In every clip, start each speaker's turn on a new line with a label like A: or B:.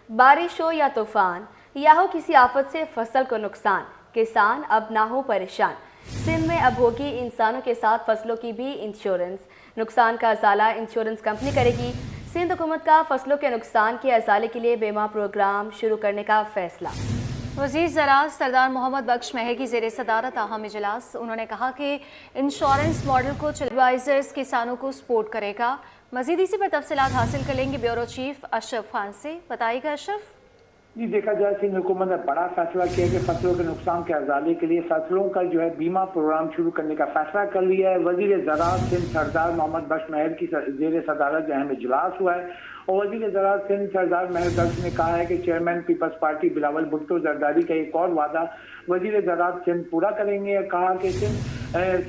A: बारिश हो या तूफान या हो किसी आफत से फसल को नुकसान, किसान अब ना हो परेशान। सिंध में अब होगी इंसानों के साथ फसलों की भी इंश्योरेंस। नुकसान का अजाला इंश्योरेंस कंपनी करेगी। सिंध हुकूमत का फसलों के नुकसान के अजाले के लिए बीमा प्रोग्राम शुरू करने का फैसला।
B: वज़ीर ज़राअत सरदार मोहम्मद बख्श महर की ज़ेर सदारत अहम इजलास। उन्होंने कहा कि इंश्योरेंस मॉडल को एडवाइजर्स किसानों को सपोर्ट करेगा। मज़ीद इसी पर तफसीलात हासिल कर लेंगे ब्यूरो चीफ अशरफ खान से। बताइएगा अशरफ।
C: जी, देखा जाए सिंध हुकूमत ने बड़ा फैसला किया कि फसलों के नुकसान के अजाले के लिए फसलों का बीमा प्रोग्राम शुरू करने का फैसला कर लिया है। वजीर ज़राअत सिंध सरदार मोहम्मद बख्श महर की ज़ेर सदारत अहम इजलास हुआ है और वजीर ज़राअत सिंध सरदार महर बख्श ने कहा है कि चेयरमैन पीपल्स पार्टी बिलावल भुट्टो जरदारी का एक और वादा वजीर ज़राअत सिंध पूरा करेंगे। कहा कि सिंध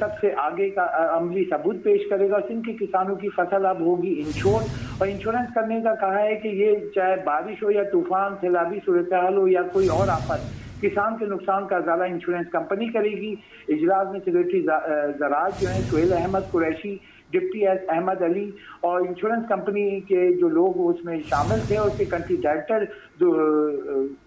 C: सबसे आगे का अमली सबूत पेश करेगा। सिंध के किसानों की फसल अब होगी इंश्योर और इंश्योरेंस करने का कहा है कि ये चाहे बारिश हो या तूफान, सैलाबी सूरत हाल हो या कोई और आफत, किसान के नुकसान का अजाला इंश्योरेंस कंपनी करेगी। इजलास में सेक्रेटरी ज़राअत जो है सुहेल अहमद कुरैशी, डिप्टी एस अहमद अली और इंश्योरेंस कंपनी के जो लोग उसमें शामिल थे और उसके कंट्री डायरेक्टर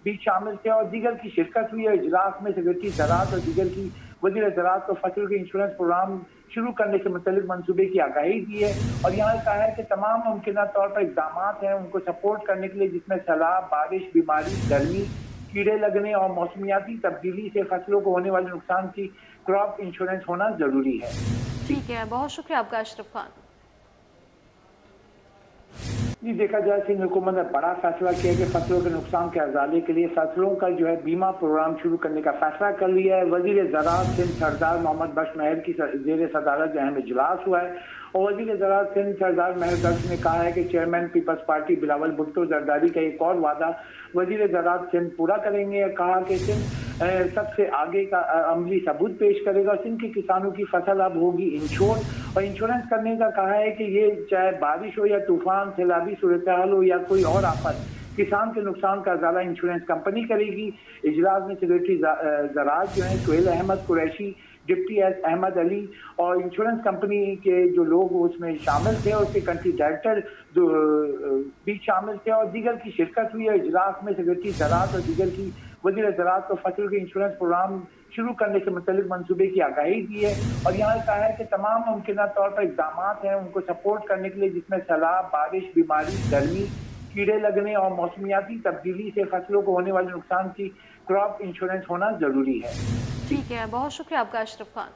C: भी शामिल थे और दीगर की शिरकत हुई है। इजलास में सेक्रेटरी ज़राअत और दीगर की वज़ीर ज़राअत को फसल के इंश्योरेंस प्रोग्राम शुरू करने से मुतल्लिक मंसूबे की आगाही दी है और यहाँ कहा है कि तमाम मुमकिन तौर पर इक़दाम हैं उनको सपोर्ट करने के लिए, जिसमें सैलाब, बारिश, बीमारी, गर्मी, कीड़े लगने और मौसमियाती तब्दीली से फसलों को होने वाले नुकसान की क्रॉप इंश्योरेंस होना जरूरी है।
B: ठीक है, बहुत शुक्रिया आपका अशरफ खान।
C: जी, देखा जाए सिंध हुकूमत ने बड़ा फैसला किया कि फसलों के नुकसान के अजाले के लिए फसलों का बीमा प्रोग्राम शुरू करने का फैसला कर लिया है। वजीर ज़राअत सिंध सरदार मोहम्मद बख्श महर की ज़ेर सदारत अहम इजलास हुआ है और वजीर ज़राअत सिंध सरदार महर बख्श ने कहा है कि चेयरमैन पीपल्स पार्टी बिलावल भुट्टो जरदारी का एक और वादा वजीर ज़राअत सिंध पूरा करेंगे। कहा कि सिंध सबसे आगे का अमली सबूत पेश करेगा। सिंध के किसानों की फसल अब होगी इंश्योर और इंश्योरेंस करने का कहा है कि ये चाहे बारिश हो या तूफान, सैलाबी सूरत हाल हो या कोई और आफत, किसान के नुकसान का अजाला इंश्योरेंस कंपनी करेगी। इजलास में सेक्रेटरी ज़राअत जो है सुहेल अहमद कुरैशी, डिप्टी एस अहमद अली और इंश्योरेंस कंपनी के जो लोग उसमें शामिल थे और उसके कंट्री डायरेक्टर भी शामिल थे और दीगर की शिरकत हुई है। इजलास में सेक्रेटरी ज़राअत और दीगर की वज़ीर ज़राअत को फसल के इंश्योरेंस प्रोग्राम शुरू करने से मुतल्लिक मंसूबे की आगाही दी है और यहाँ कहा है कि तमाम मुमकिन तौर पर इक़दाम हैं उनको सपोर्ट करने के लिए, जिसमें सैलाब, बारिश, बीमारी, गर्मी, कीड़े लगने और मौसमियाती तब्दीली से फसलों को होने वाले नुकसान की क्रॉप इंश्योरेंस होना जरूरी है।
B: ठीक है, बहुत शुक्रिया आपका अशरफ खान।